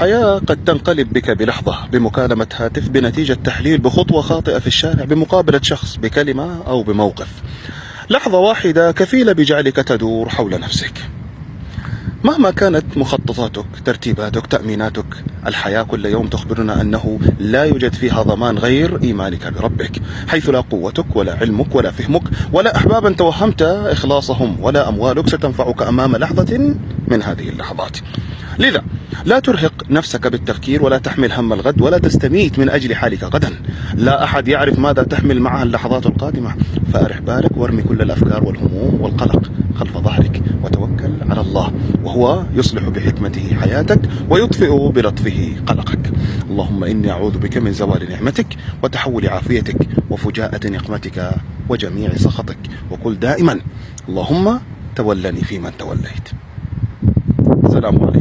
الحياة قد تنقلب بك بلحظة، بمكالمة هاتف، بنتيجة تحليل، بخطوة خاطئة في الشارع، بمقابلة شخص، بكلمة أو بموقف. لحظة واحدة كفيلة بجعلك تدور حول نفسك. مهما كانت مخططاتك، ترتيباتك، تأميناتك، الحياة كل يوم تخبرنا أنه لا يوجد فيها ضمان غير إيمانك بربك، حيث لا قوتك ولا علمك ولا فهمك ولا أحبابا توهمت إخلاصهم ولا أموالك ستنفعك أمام لحظة من هذه اللحظات. لذا لا ترهق نفسك بالتفكير، ولا تحمل هم الغد، ولا تستميت من أجل حالك غدا. لا أحد يعرف ماذا تحمل معها اللحظات القادمة، فأرح بالك وارمي كل الأفكار والهموم والقلق خلف ظهرك، وتوكل على الله، وهو يصلح بحكمته حياتك ويطفئ بلطفه قلقك. اللهم إني أعوذ بك من زوال نعمتك وتحول عافيتك وفجاءة نقمتك وجميع سخطك. وقل دائما اللهم تولني فيمن توليت. سلام عليكم.